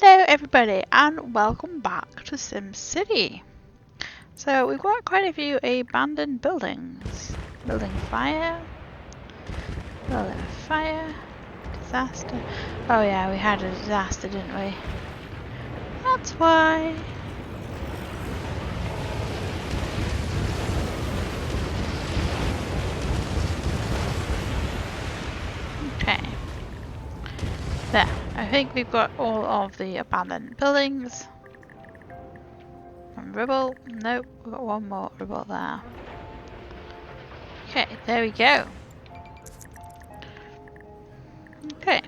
Hello everybody and welcome back to Simcity. So we've got quite a few abandoned buildings. Building fire, disaster. Oh yeah, we had a disaster, didn't we? That's why. Okay. There, I think we've got all of the abandoned buildings. And rubble. Nope, we've got one more rubble there. Okay, there we go. Okay,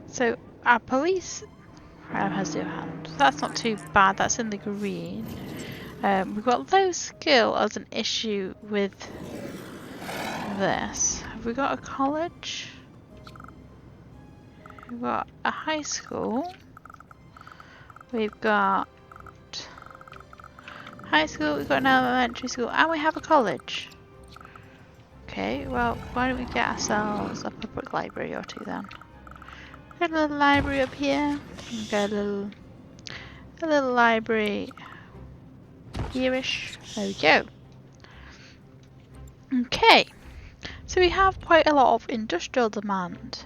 so our police has two hands. That's not too bad, that's in the green. We've got low skill as an issue with this. Have we got a college? We've got a high school. We've got high school, we've got an elementary school, and we have a college. Okay, well, why don't we get ourselves a public library or two then? Got a little library up here. Got a little library here-ish. There we go. Okay, so we have quite a lot of industrial demand.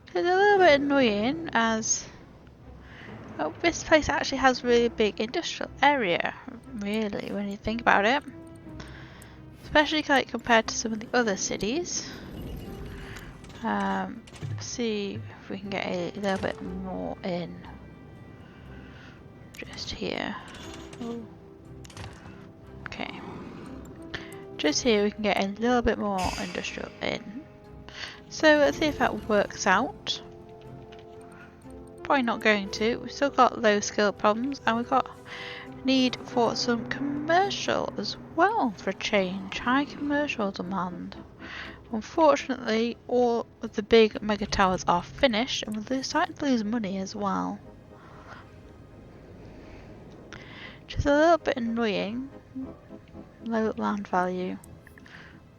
It's a little bit annoying as this place actually has a really big industrial area, really, when you think about it. Especially like compared to some of the other cities. See if we can get a little bit more in. Just here. Ooh. Okay. Just here we can get a little bit more industrial in. So let's see if that works out. Probably not going to. We've still got low skill problems and we've got need for some commercial as well for a change. High commercial demand. Unfortunately, all of the big mega towers are finished and we're starting to lose money as well. Which is a little bit annoying. Low land value.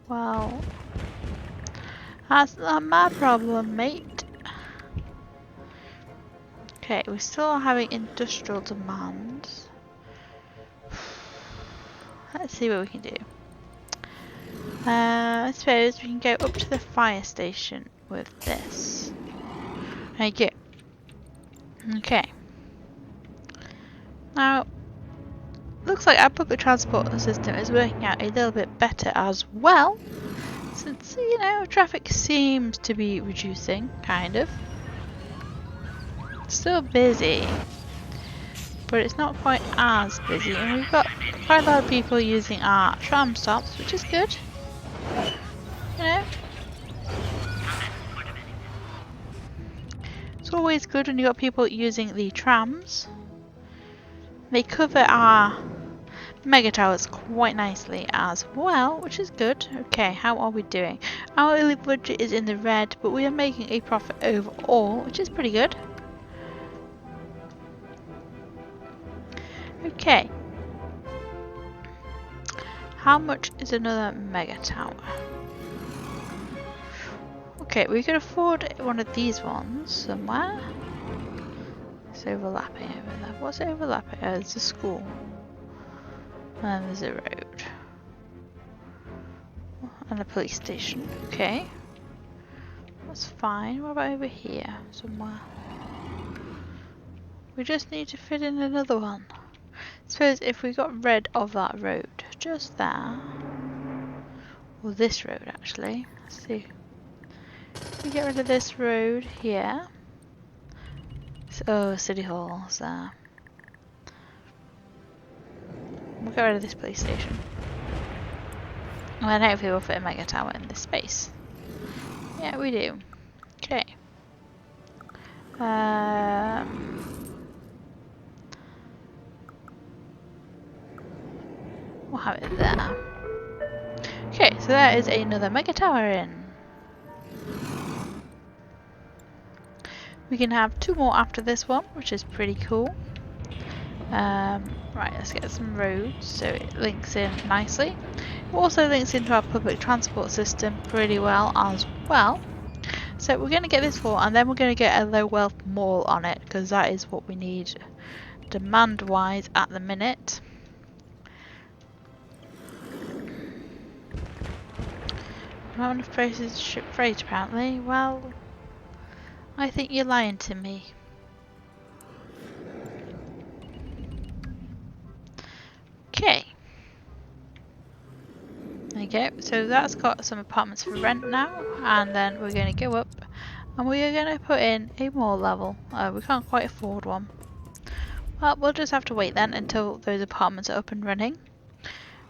Well, that's not my problem, mate. Okay, we're still having industrial demands. Let's see what we can do. I suppose we can go up to the fire station with this. There you go. Okay. Now, looks like our public transport system is working out a little bit better as well. Since, you know, traffic seems to be reducing, kind of. Still busy, but it's not quite as busy, and we've got quite a lot of people using our tram stops, which is good. You know, it's always good when you've got people using the trams. They cover our mega towers quite nicely as well, which is good. Okay, how are we doing? Our early budget is in the red, but we are making a profit overall, which is pretty good. Okay. How much is another mega tower? Okay, we could afford one of these ones somewhere. It's overlapping over there. What's overlapping? Oh, there's a school. And there's a road. And a police station. Okay. That's fine. What about over here? Somewhere. We just need to fit in another one. I suppose if we got rid of that road, just there, or this road actually, let's see, if we get rid of this road here, so City Hall's there, we'll get rid of this police station, and then hopefully we'll fit a mega tower in this space. Yeah, we do. Okay. We'll have it there. Okay, so there is another mega tower in. We can have two more after this one, which is pretty cool. Right, let's get some roads so it links in nicely. It also links into our public transport system pretty well as well. So we're going to get this floor, and then we're going to get a low wealth mall on it, because that is what we need demand wise at the minute. Not enough places to ship freight apparently. Well, I think you're lying to me. Okay. There you go. So that's got some apartments for rent now, and then we're going to go up and we are going to put in a mall level. We can't quite afford one. Well, we'll just have to wait then until those apartments are up and running,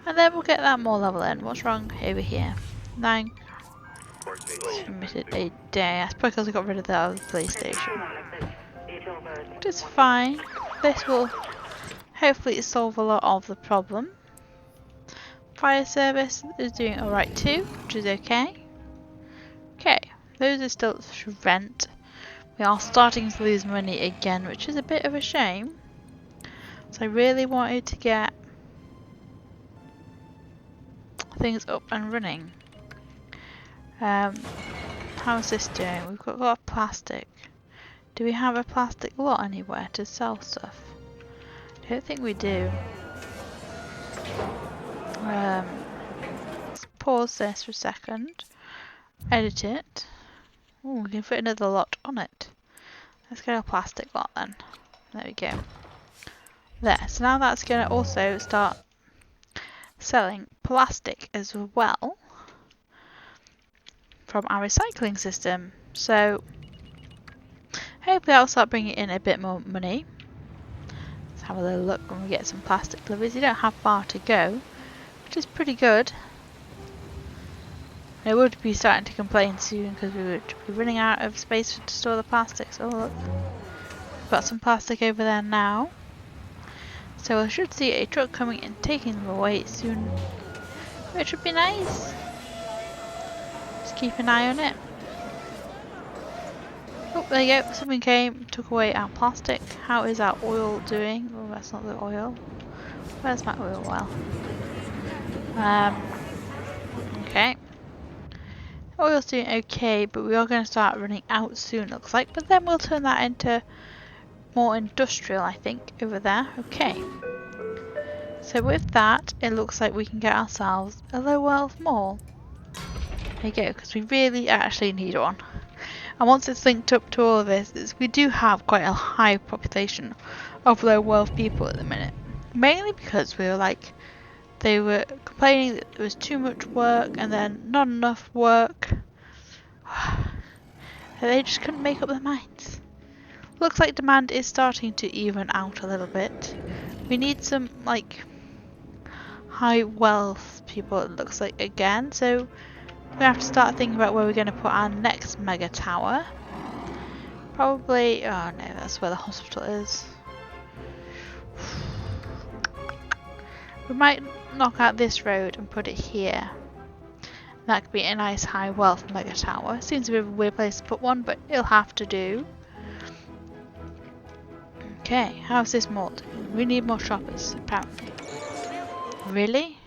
and then we'll get that mall level in. What's wrong over here? 9 submitted a day. I suppose because I got rid of the other police station. Which is fine. This will hopefully solve a lot of the problem. Fire service is doing alright too, which is okay. Okay, those are still rent. We are starting to lose money again, which is a bit of a shame. So I really wanted to get things up and running. How's this doing? We've got a lot of plastic. Do we have a plastic lot anywhere to sell stuff? I don't think we do. Let's pause this for a second. Edit it. Oh, we can fit another lot on it. Let's get a plastic lot then. There we go. There. So now that's going to also start selling plastic as well from our recycling system. So hopefully that'll start bringing in a bit more money. Let's have a little look when we get some plastic deliveries. You don't have far to go, which is pretty good. I would be starting to complain soon because we would be running out of space to store the plastics. Oh look, we've got some plastic over there now. So I should see a truck coming and taking them away soon, which would be nice. Just keep an eye on it. Oh, there you go, something came, took away our plastic. How is our oil doing? Oh, that's not the oil. Where's my oil well? Okay. Oil's doing okay, but we are going to start running out soon, looks like. But then we'll turn that into more industrial, I think, over there. Okay. So with that, it looks like we can get ourselves a low wealth mall. There you go, because we really actually need one. And once it's linked up to all of this, we do have quite a high population of low wealth people at the minute. Mainly because they were complaining that there was too much work and then not enough work. They just couldn't make up their minds. Looks like demand is starting to even out a little bit. We need some high wealth people, it looks like, again, so we have to start thinking about where we're going to put our next mega tower. Probably, oh no, that's where the hospital is. We might knock out this road and put it here. That could be a nice high wealth mega tower. Seems a bit of a weird place to put one, but it'll have to do. Okay, how's this mold? We need more shoppers, apparently. Really?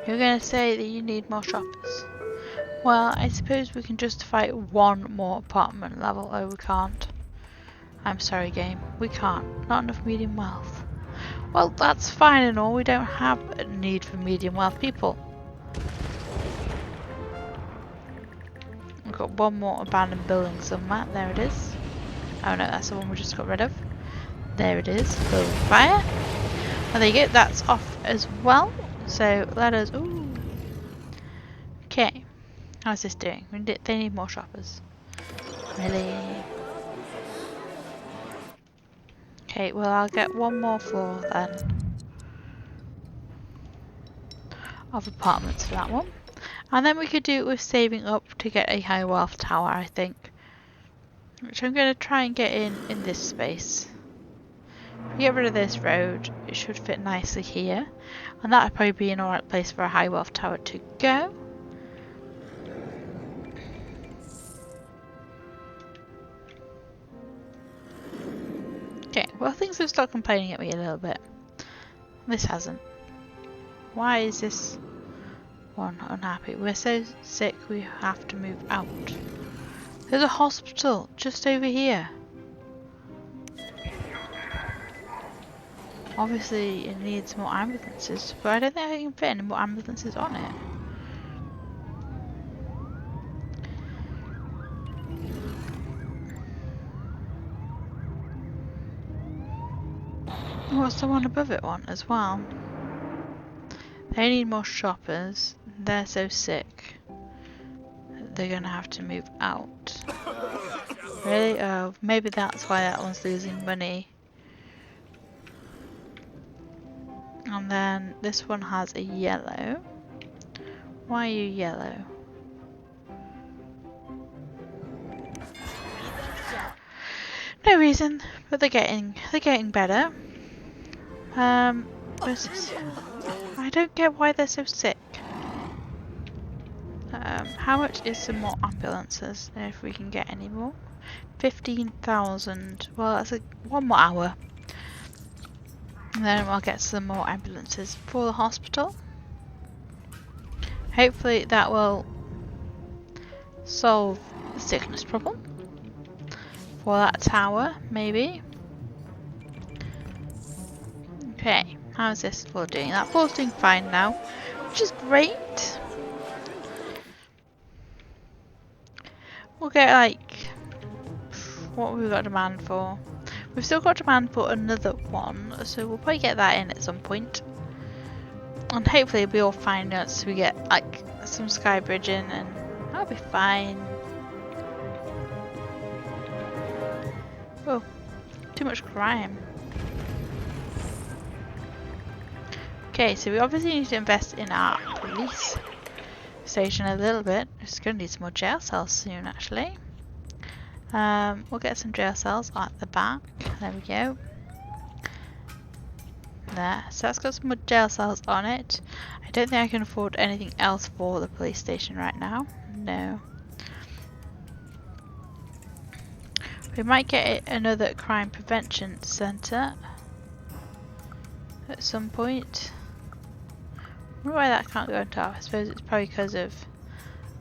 You're going to say that you need more shoppers? Well, I suppose we can justify one more apartment level. Oh, we can't. I'm sorry, game. We can't. Not enough medium wealth. Well, that's fine and all. We don't have a need for medium wealth people. We've got one more abandoned building somewhere. There it is. Oh no, that's the one we just got rid of. There it is. Building fire. Oh, there you go. That's off as well. So let us. Ooh. Okay. How's this doing? They need more shoppers. Really? Okay, well I'll get one more floor then of apartments for that one. And then we could do it with saving up to get a high wealth tower, I think. Which I'm going to try and get in this space. If we get rid of this road, it should fit nicely here. And that would probably be an alright place for a high wealth tower to go. Okay, well things have started complaining at me a little bit. This hasn't. Why is this one unhappy. We're so sick we have to move out. There's a hospital just over here. Obviously it needs more ambulances, but I don't think I can fit any more ambulances on it. What's the one above it want as well? They need more shoppers. They're so sick. They're gonna have to move out. Really? Oh, maybe that's why that one's losing money. And then this one has a yellow. Why are you yellow? No reason, but they're getting better. I don't get why they're so sick. How much is some more ambulances if we can get any more? 15,000. Well, that's one more hour. And then we'll get some more ambulances for the hospital. Hopefully that will solve the sickness problem. For that tower, maybe. Okay, how's this floor doing? That floor's doing fine now, which is great. We'll get like, what have we got demand for? We've still got demand for another one, so we'll probably get that in at some point. And hopefully it'll be all fine once we get like some sky bridge in, and that'll be fine. Oh, too much crime. Okay, so we obviously need to invest in our police station a little bit. It's going to need some more jail cells soon, actually. We'll get some jail cells at the back. There we go. There. So that's got some more jail cells on it. I don't think I can afford anything else for the police station right now. No. We might get another crime prevention centre at some point. I wonder why that can't go on top. I suppose it's probably because of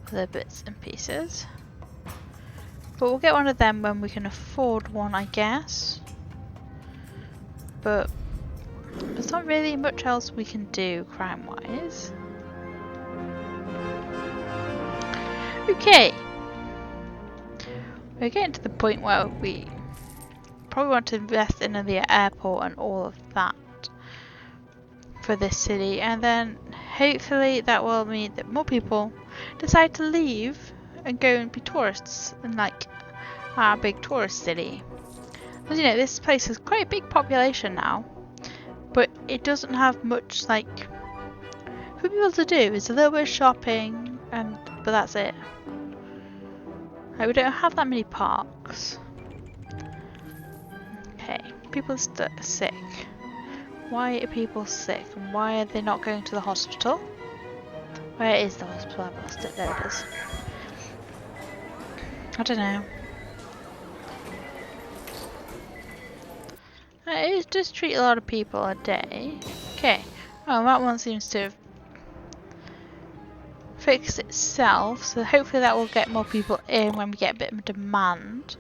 other bits and pieces. But we'll get one of them when we can afford one, I guess. But there's not really much else we can do crime-wise. Okay. We're getting to the point where we probably want to invest in the airport and all of that for this city, and then hopefully that will mean that more people decide to leave and go and be tourists in like our big tourist city. As you know, this place has quite a big population now, but it doesn't have much like for people to do. It's a little bit of shopping, but that's it. Like, we don't have that many parks. Okay, people are sick. Why are people sick? And why are they not going to the hospital? Where is the hospital? I've lost it. There it is. I don't know. It does treat a lot of people a day. Okay. Oh, that one seems to have fixed itself. So hopefully that will get more people in when we get a bit of demand.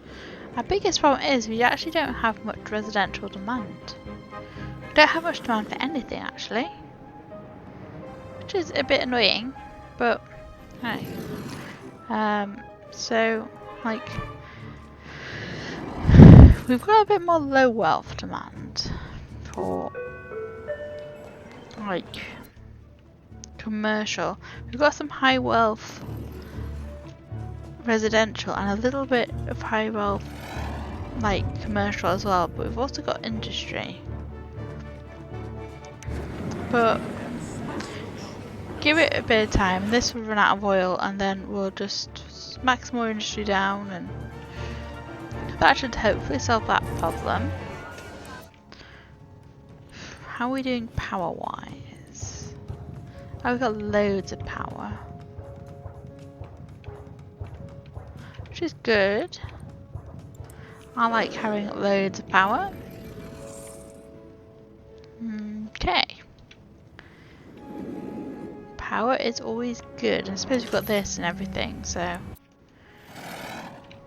Our biggest problem is we actually don't have much residential demand. We don't have much demand for anything actually. Which is a bit annoying. But, hey. So, like, we've got a bit more low wealth demand for, like, commercial. We've got some high wealth residential and a little bit of high wealth, like, commercial as well. But we've also got industry. But give it a bit of time, and this will run out of oil, and then we'll just smack some more industry down, and that should hopefully solve that problem. How are we doing power wise? Oh, we've got loads of power, which is good. I like having loads of power. Okay. tower is always good. I suppose we've got this and everything, so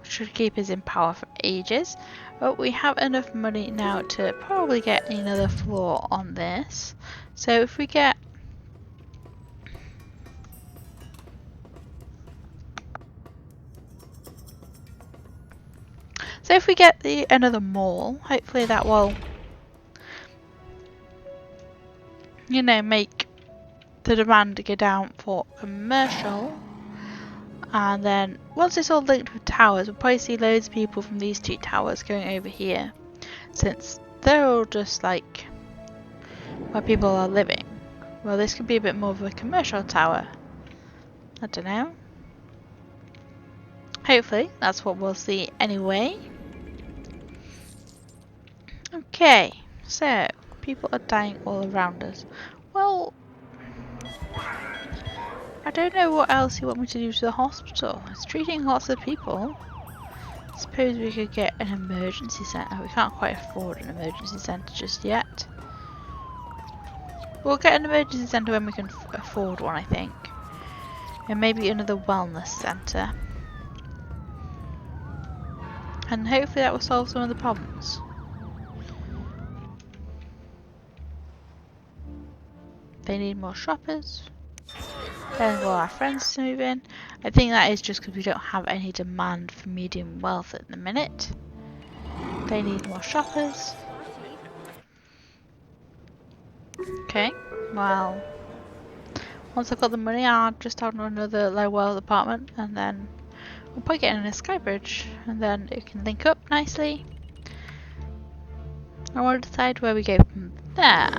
should keep us in power for ages. But we have enough money now to probably get another floor on this. So if we get another mall, hopefully that will, you know, make the demand go down for commercial. And then once it's all linked with towers, we'll probably see loads of people from these two towers going over here, since they're all just like where people are living. Well, this could be a bit more of a commercial tower. I don't know. Hopefully that's what we'll see anyway. Okay, so people are dying all around us. Well, I don't know what else you want me to do to the hospital. It's treating lots of people. I suppose we could get an emergency centre. We can't quite afford an emergency centre just yet. We'll get an emergency centre when we can afford one, I think. And maybe another wellness centre. And hopefully that will solve some of the problems. They need more shoppers. Then all our friends to move in. I think that is just because we don't have any demand for medium wealth at the minute. They need more shoppers. Okay, well, once I've got the money, I'll just have another low wealth apartment, and then we'll probably get in a sky bridge, and then it can link up nicely. I want to decide where we go from there.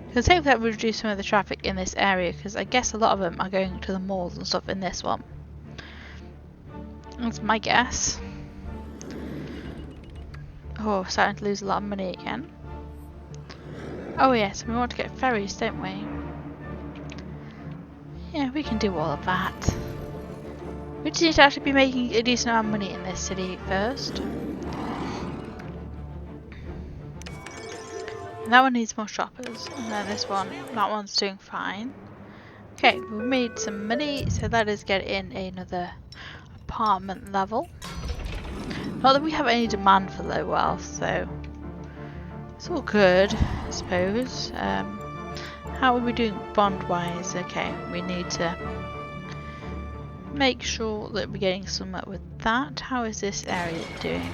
Because hopefully that will reduce some of the traffic in this area, because I guess a lot of them are going to the malls and stuff in this one. That's my guess. Oh, we're starting to lose a lot of money again. Oh yes, we want to get ferries, don't we? Yeah, we can do all of that. We just need to actually be making a decent amount of money in this city first. And that one needs more shoppers, and then this one, that one's doing fine. Okay, we've made some money, so that is getting another apartment level. Not that we have any demand for low wealth, so it's all good, I suppose. How are we doing bond-wise? Okay, we need to make sure that we're getting somewhere with that. How is this area doing?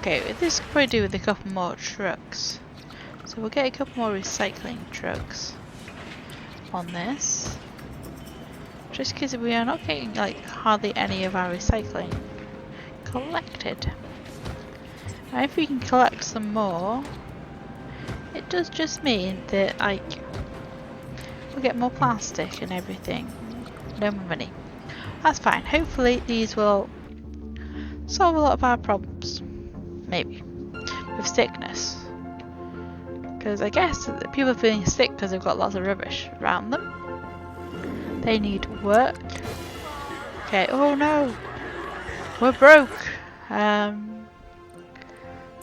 Okay, this could probably do with a couple more trucks. So we'll get a couple more recycling trucks on this. Just because we are not getting like hardly any of our recycling collected. And if we can collect some more, it does just mean that like we'll get more plastic and everything. No more money. That's fine. Hopefully these will solve a lot of our problems. Maybe. With sickness. Because I guess people are feeling sick because they've got lots of rubbish around them. They need work. Okay, oh no! We're broke! Don't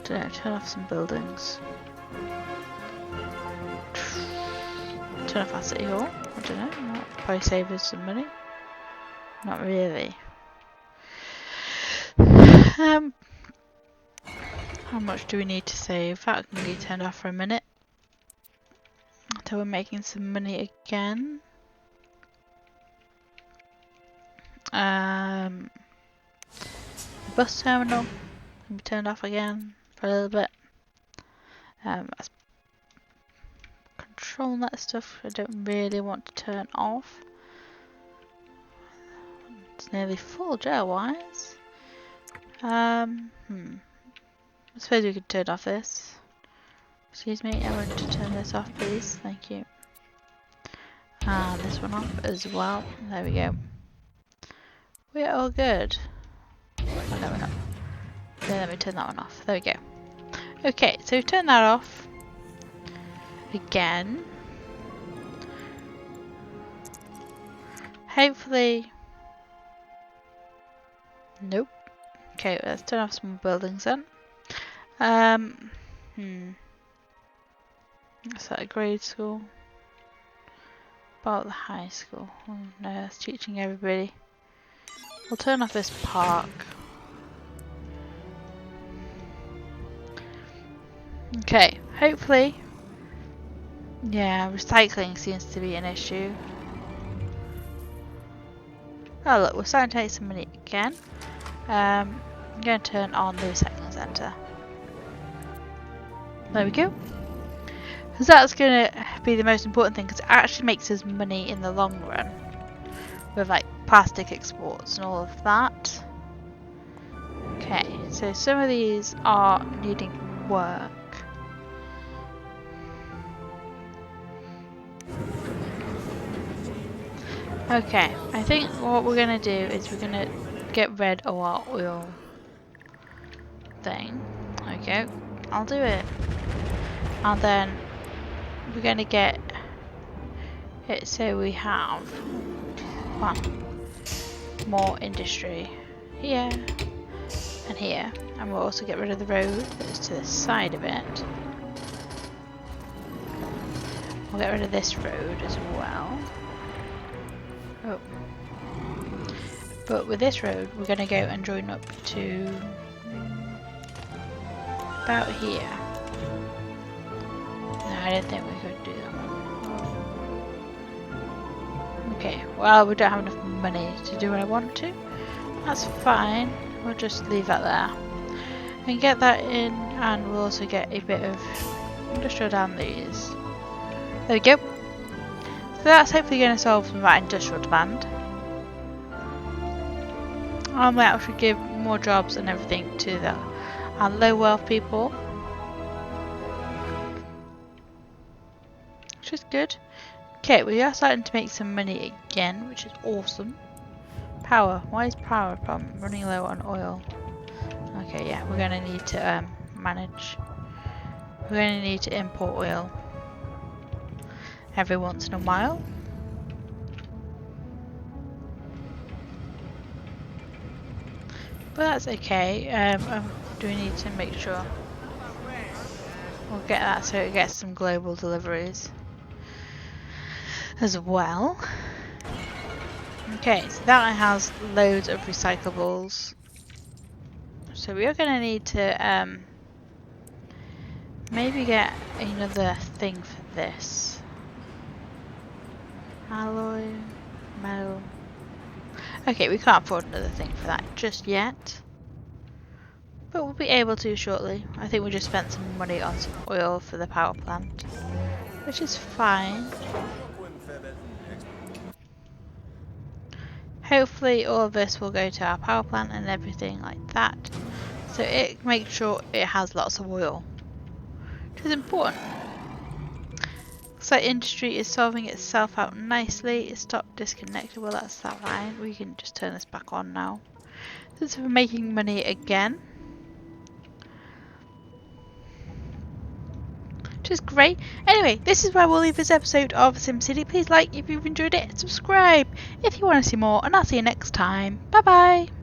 know, turn off some buildings. Turn off our city hall. I don't know, might probably save us some money. Not really. How much do we need to save? That can be turned off for a minute. Until we're making some money again. The bus terminal can be turned off again for a little bit. That's control that stuff I don't really want to turn off. It's nearly full jail wise. I suppose we could turn off this. Excuse me, I want to turn this off please, thank you. And this one off as well. There we go. We're all good. Oh no, we're not. Okay, let me turn that one off. There we go. Okay, so we've turned that off. Again. Hopefully. Nope. Okay, let's turn off some buildings then. Is that a grade school? about the high school? Oh no, that's teaching everybody. We'll turn off this park. Okay, hopefully. Yeah, recycling seems to be an issue. Oh look, we're starting to take some money again. I'm going to turn on the recycling centre. There we go. Because that's going to be the most important thing, because it actually makes us money in the long run. With like plastic exports and all of that. Okay, so some of these are needing work. Okay, I think what we're going to do is we're going to get rid of our oil thing. Okay, I'll do it. And then we're going to get it so we have more industry here and here. And we'll also get rid of the road that's to the side of it. We'll get rid of this road as well. Oh. But with this road, we're going to go and join up to about here. No, I didn't think we could do that one. Okay, well, we don't have enough money to do what I want to. That's fine. We'll just leave that there. And get that in, and we'll also get a bit of industrial down these. There we go. So that's hopefully going to solve some of that industrial demand. And that should give more jobs and everything to our low wealth people. Which is good. Okay, we are starting to make some money again, which is awesome. Power. Why is power a problem? Running low on oil. Okay, yeah, we're going to need to manage. We're going to need to import oil every once in a while. But that's okay. Do we need to make sure we'll get that so it gets some global deliveries as well. Okay, so that has loads of recyclables. So we are going to need to maybe get another thing for this. Alloy, metal. Okay, we can't afford another thing for that just yet. But we'll be able to shortly. I think we just spent some money on some oil for the power plant, which is fine. Hopefully all of this will go to our power plant and everything like that. So it makes sure it has lots of oil, which is important. Looks like industry is solving itself out nicely. It stopped disconnected. Well, that's that fine. We can just turn this back on now. Since we're making money again. Which is great. Anyway, this is where we'll leave this episode of Simcity. Please like if you've enjoyed it, subscribe if you want to see more, and I'll see you next time. Bye bye.